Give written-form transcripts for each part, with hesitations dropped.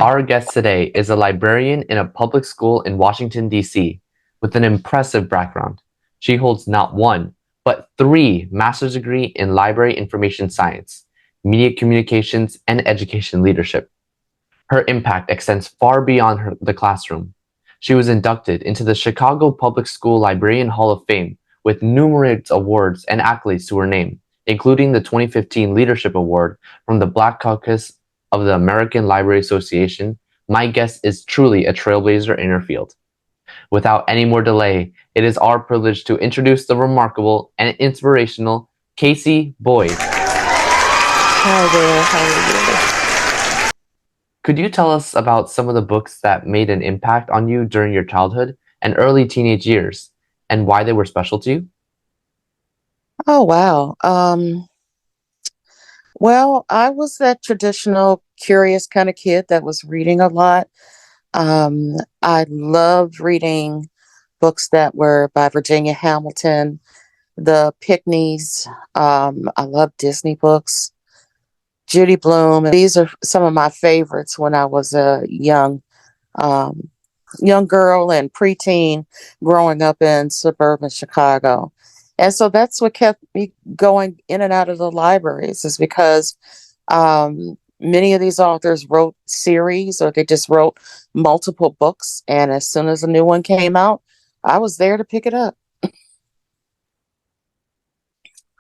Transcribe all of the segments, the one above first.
Our guest today is a librarian in a public school in Washington, D.C., with an impressive background. She holds not one, but three master's degrees in library information science, media communications, and education leadership. Her impact extends far beyond the classroom. She was inducted into the Chicago Public School Librarian Hall of Fame with numerous awards and accolades to her name, including the 2015 Leadership Award from the Black Caucus of the American Library Association. My guest is truly a trailblazer in her field. Without any more delay, it is our privilege to introduce the remarkable and inspirational Casey Boyd. Hi there, how are you? Could you tell us about some of the books that made an impact on you during your childhood and early teenage years, and why they were special to you? Oh, wow. Well, I was that traditional, curious kind of kid that was reading a lot. I loved reading books that were by Virginia Hamilton, the Pickneys. I love Disney books, Judy Blume. These are some of my favorites when I was a um, young girl and preteen growing up in suburban Chicago. And so that's what kept me going in and out of the libraries, is because many of these authors wrote series or they just wrote multiple books. And as soon as a new one came out, I was there to pick it up.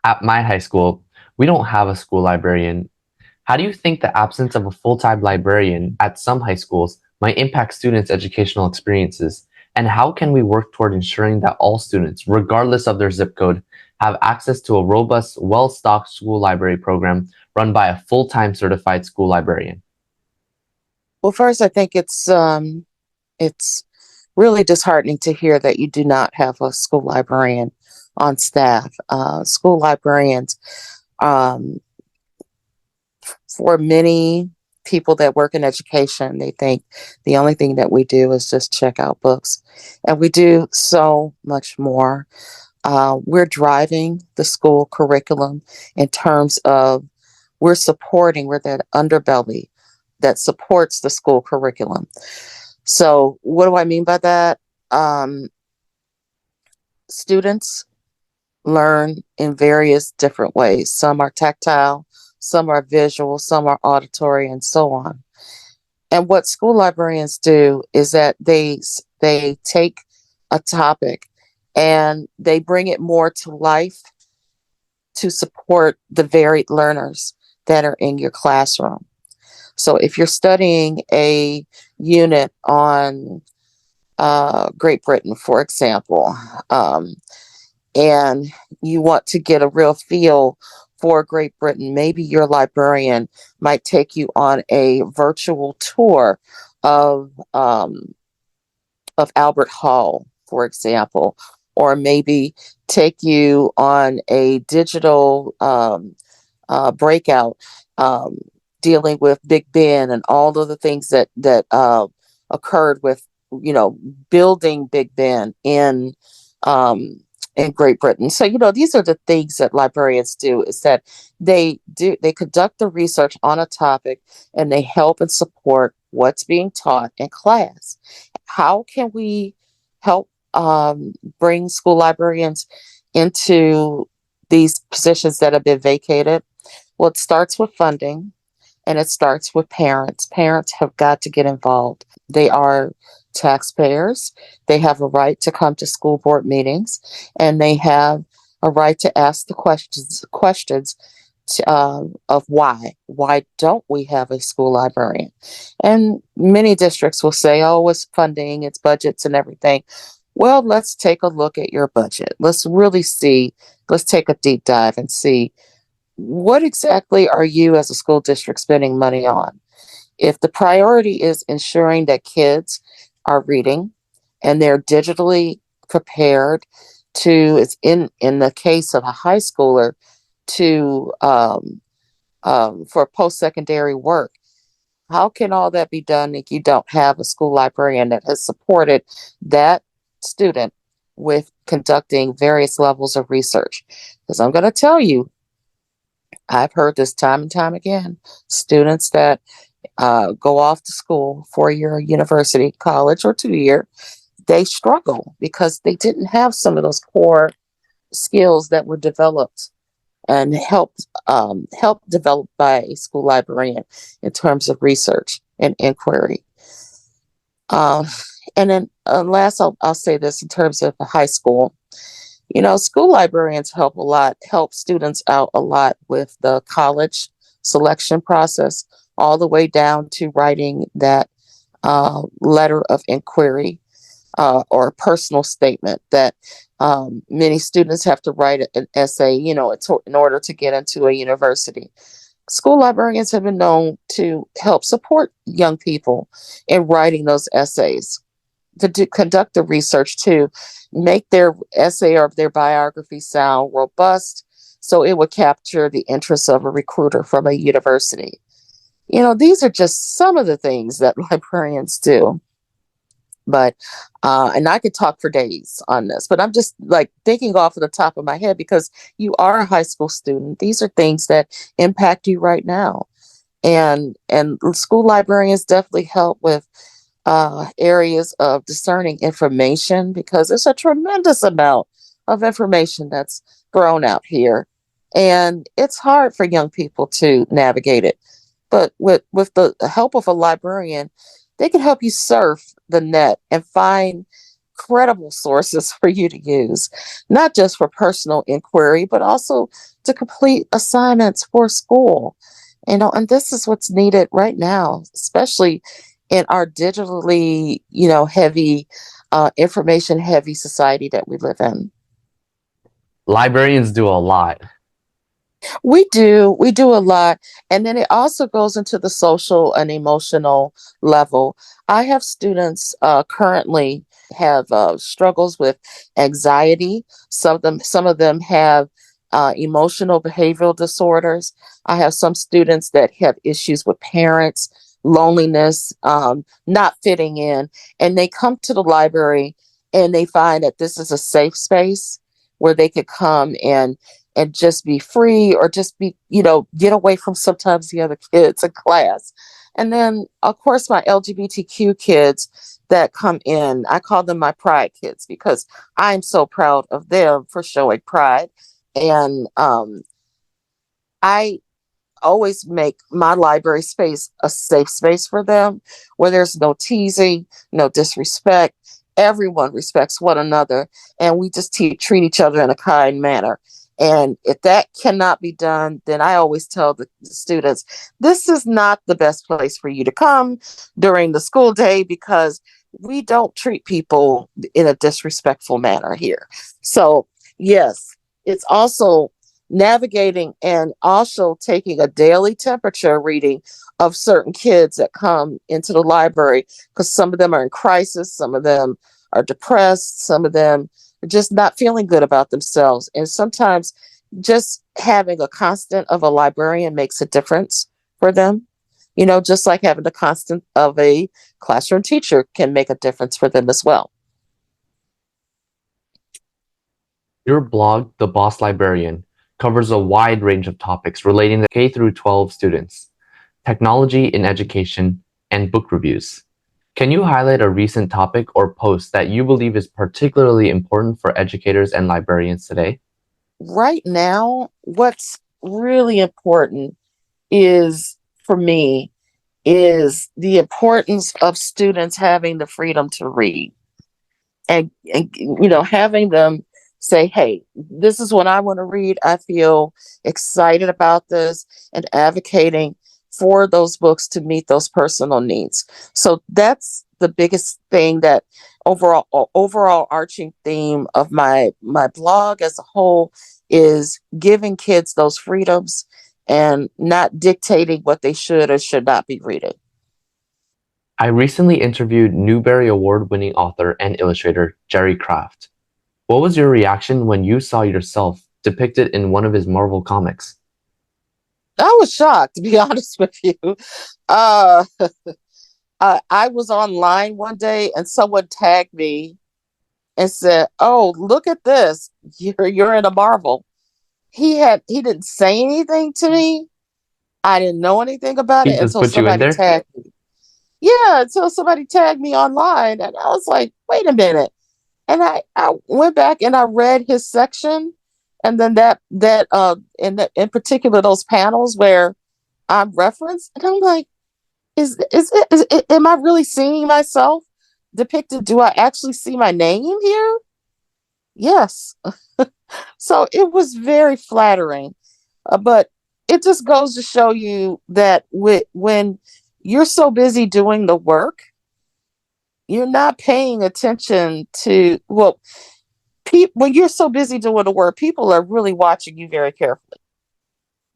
At my high school, we don't have a school librarian. How do you think the absence of a full-time librarian at some high schools might impact students' educational experiences? And how can we work toward ensuring that all students, regardless of their zip code, have access to a robust, well-stocked school library program run by a full-time certified school librarian? Well, first, I think it's really disheartening to hear that you do not have a school librarian on staff. School librarians, um, for many people that work in education, they think the only thing that we do is just check out books. And we do so much more. We're driving the school curriculum in terms of we're that underbelly that supports the school curriculum. So, what do I mean by that? Um, Students learn in various different ways. Some are tactile, some are visual, some are auditory, and so on. And what school librarians do is that they take a topic and they bring it more to life to support the varied learners that are in your classroom. So if you're studying a unit on Great Britain, for example, and you want to get a real feel for Great Britain, maybe your librarian might take you on a virtual tour of um, of Albert Hall, for example, or maybe take you on a digital breakout um, dealing with Big Ben and all of the things that occurred with building Big Ben in Great Britain. So these are the things that librarians do, is that they conduct the research on a topic and they help and support what's being taught in class. How can we help bring school librarians into these positions that have been vacated? Well, it starts with funding and it starts with parents. Parents have got to get involved. They are taxpayers. They have a right to come to school board meetings, and they have a right to ask the questions of why. Why don't we have a school librarian? And many districts will say, oh, it's funding, it's budgets and everything. Well, let's take a look at your budget. Let's really see, let's take a deep dive and see what exactly are you as a school district spending money on? If the priority is ensuring that kids are reading and they're digitally prepared to, it's in the case of a high schooler, to for post-secondary work. How can all that be done if you don't have a school librarian that has supported that student with conducting various levels of research? Because I'm going to tell you, I've heard this time and time again. Students that go off to school, 4 year university, college, or 2 year, they struggle because they didn't have some of those core skills that were developed and helped developed by a school librarian in terms of research and inquiry. Um, and then last, I'll say this in terms of the high school. School librarians help students out a lot with the college selection process, all the way down to writing that letter of inquiry or personal statement that many students have to write an essay, in order to get into a university. School librarians have been known to help support young people in writing those essays, to conduct the research, to make their essay or their biography sound robust so it would capture the interest of a recruiter from a university. These are just some of the things that librarians do. But and I could talk for days on this, but I'm just like thinking off of the top of my head because you are a high school student. These are things that impact you right now. And school librarians definitely help with areas of discerning information because there's a tremendous amount of information that's thrown out here. And it's hard for young people to navigate it. But with the help of a librarian, they can help you surf the net and find credible sources for you to use, not just for personal inquiry, but also to complete assignments for school. And this is what's needed right now, especially in our digitally, heavy, information heavy society that we live in. Librarians do a lot. We do a lot. And then it also goes into the social and emotional level. I have students currently have struggles with anxiety. Some of them have emotional behavioral disorders. I have some students that have issues with parents, loneliness, not fitting in, and they come to the library and they find that this is a safe space where they could come and just be free or just be, get away from sometimes the other kids in class. And then, of course, my LGBTQ kids that come in, I call them my pride kids because I'm so proud of them for showing pride. And I always make my library space a safe space for them where there's no teasing, no disrespect. Everyone respects one another, and we just treat each other in a kind manner. And if that cannot be done, then I always tell the students, this is not the best place for you to come during the school day because we don't treat people in a disrespectful manner here. So, yes, it's also navigating and also taking a daily temperature reading of certain kids that come into the library because some of them are in crisis, some of them are depressed, some of them are just not feeling good about themselves. And sometimes just having a constant of a librarian makes a difference for them. Just like having the constant of a classroom teacher can make a difference for them as well. Your blog, The Boss Librarian, covers a wide range of topics relating to K through 12 students, technology in education, and book reviews. Can you highlight a recent topic or post that you believe is particularly important for educators and librarians today? Right now, what's really important is for me is the importance of students having the freedom to read and having them say, hey, this is what I want to read. I feel excited about this and advocating for those books to meet those personal needs. So that's the biggest thing that overall arching theme of my blog as a whole is giving kids those freedoms and not dictating what they should or should not be reading. I recently interviewed Newbery Award-winning author and illustrator Jerry Craft. What was your reaction when you saw yourself depicted in one of his Marvel comics? I was shocked, to be honest with you. Uh, I was online one day and someone tagged me and said, "Oh, look at this! You're in a Marvel." He didn't say anything to me, I didn't know anything about He it just until put you in somebody there? tagged me. Yeah, until somebody tagged me online, and I was like, wait a minute. And I went back and I read his section, and then in particular those panels where I'm referenced, and I'm like, am I really seeing myself depicted? Do I actually see my name here? Yes. So it was very flattering. But it just goes to show you that when you're so busy doing the work, you're not paying attention to, well, when you're so busy doing the work, people are really watching you very carefully.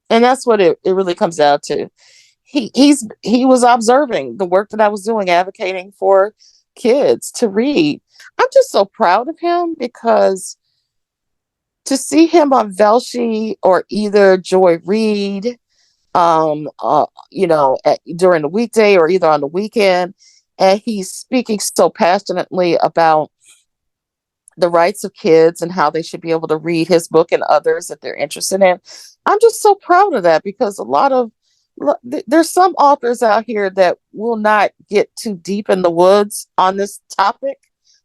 And that's what it really comes down to. He was observing the work that I was doing, advocating for kids to read. I'm just so proud of him because to see him on Velshi or either Joy Reid, during the weekday or either on the weekend, and he's speaking so passionately about the rights of kids and how they should be able to read his book and others that they're interested in. I'm just so proud of that because there's some authors out here that will not get too deep in the woods on this topic,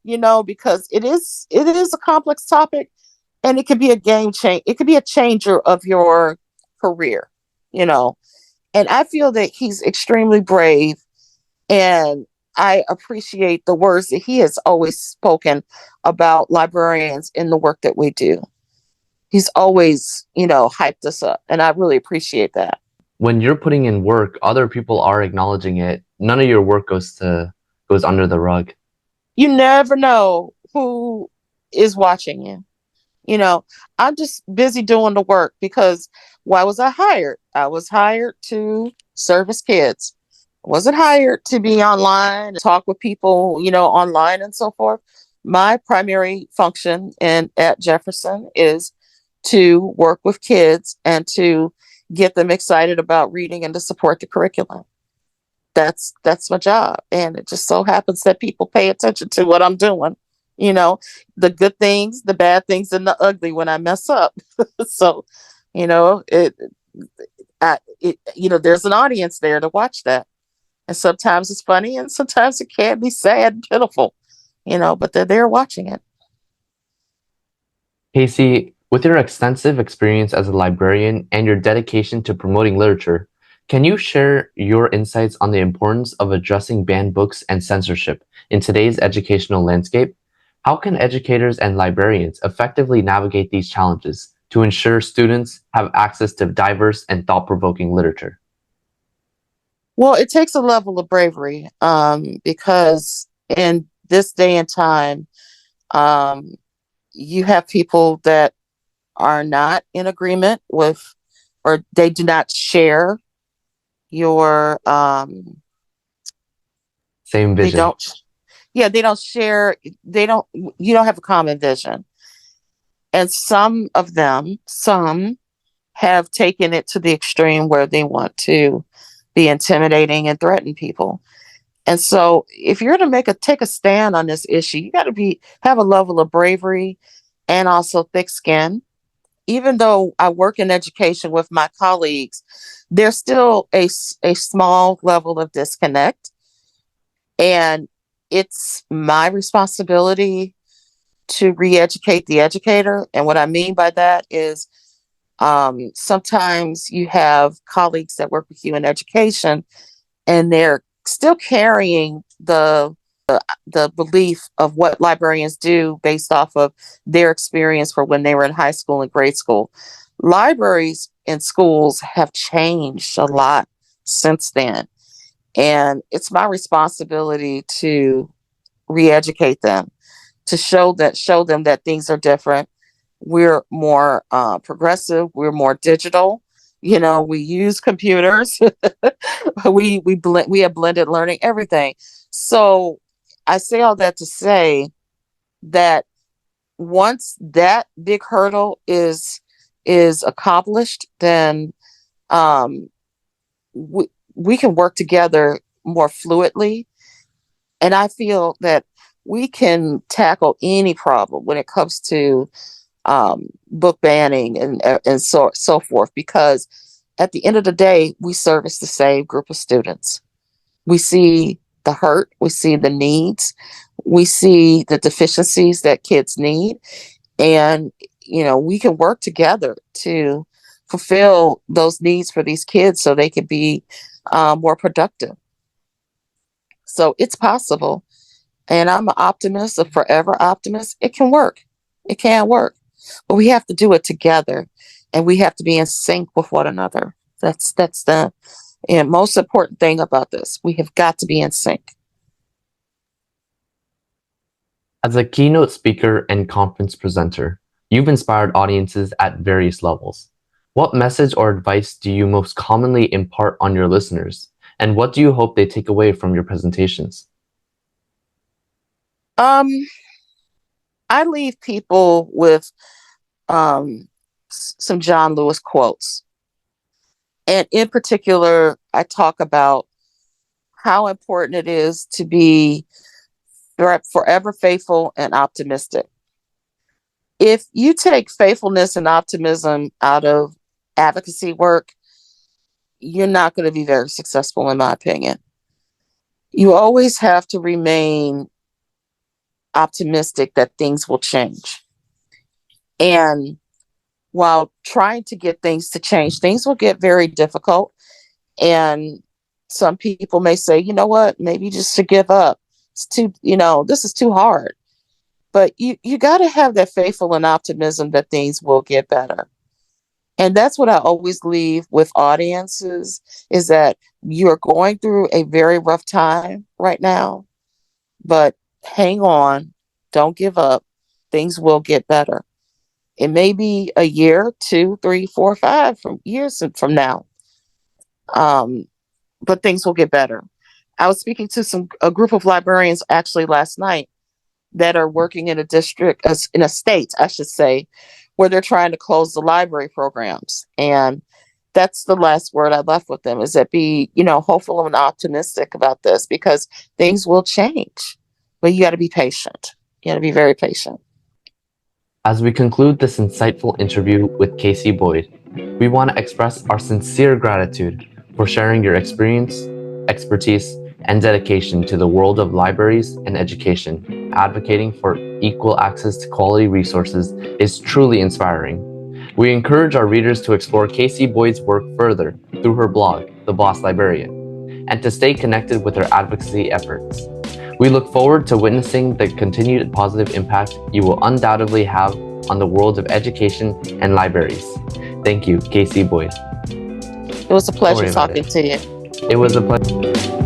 because it is a complex topic, and it could be a game change. It could be a changer of your career, you know. And I feel that he's extremely brave, and I appreciate the words that he has always spoken about librarians in the work that we do. He's always, hyped us up, and I really appreciate that. When you're putting in work, other people are acknowledging it. None of your work goes under the rug. You never know who is watching you. You know, I'm just busy doing the work because why was I hired? I was hired to service kids. I wasn't hired to be online and talk with people, online and so forth. My primary function at Jefferson is to work with kids and to get them excited about reading and to support the curriculum. That's my job, and it just so happens that people pay attention to what I'm doing. You know, the good things, the bad things, and the ugly when I mess up. So, you know, there's an audience there to watch that, and sometimes it's funny, and sometimes it can be sad and pitiful. But they're there watching it. Casey, with your extensive experience as a librarian and your dedication to promoting literature, can you share your insights on the importance of addressing banned books and censorship in today's educational landscape? How can educators and librarians effectively navigate these challenges to ensure students have access to diverse and thought-provoking literature? Well, it takes a level of bravery, because in this day and time, um, you have people that are not in agreement with, or they do not share your Same they vision. don't yeah, they don't share, they don't you don't have a common vision. And some have taken it to the extreme where they want to be intimidating and threaten people. And so if you're to take a stand on this issue, you got to have a level of bravery and also thick skin. Even though I work in education with my colleagues, there's still a small level of disconnect. And it's my responsibility to re-educate the educator. And what I mean by that is sometimes you have colleagues that work with you in education, and they're still carrying the belief of what librarians do based off of their experience for when they were in high school and grade school. Libraries in schools have changed a lot since then. And it's my responsibility to re-educate them, to show them that things are different. We're more progressive. We're more digital. We use computers. We have blended learning, everything. So I say all that to say that once that big hurdle is accomplished, then um, we can work together more fluidly. And I feel that we can tackle any problem when it comes to book banning and so forth, because at the end of the day, we service the same group of students. We see the hurt, we see the needs, we see the deficiencies that kids need, and we can work together to fulfill those needs for these kids so they can be more productive. So it's possible, and I'm an optimist, a forever optimist. It can work. It can work, but we have to do it together, and we have to be in sync with one another. That's the most important thing about this. We have got to be in sync. As a keynote speaker and conference presenter, you've inspired audiences at various levels. What message or advice do you most commonly impart on your listeners, and what do you hope they take away from your presentations? I leave people with some John Lewis quotes. And in particular, I talk about how important it is to be forever faithful and optimistic. If you take faithfulness and optimism out of advocacy work, you're not going to be very successful, in my opinion. You always have to remain optimistic that things will change. And while trying to get things to change, things will get very difficult. And some people may say, you know what, maybe you just should give up. It's too, this is too hard. But you got to have that faithful and optimism that things will get better. And that's what I always leave with audiences, is that you're going through a very rough time right now, but hang on, don't give up. Things will get better. It may be a year, 2, 3, 4, 5 years from now. But things will get better. I was speaking to a group of librarians actually last night that are working in a state, I should say, where they're trying to close the library programs. And that's the last word I left with them, is that be, hopeful and optimistic about this, because things will change. But you got to be patient. You got to be very patient. As we conclude this insightful interview with Casey Boyd, we want to express our sincere gratitude for sharing your experience, expertise, and dedication to the world of libraries and education. Advocating for equal access to quality resources is truly inspiring. We encourage our readers to explore Casey Boyd's work further through her blog, The Boss Librarian, and to stay connected with her advocacy efforts. We look forward to witnessing the continued positive impact you will undoubtedly have on the world of education and libraries. Thank you, Casey Boyd. It was a pleasure talking to you. It was a pleasure.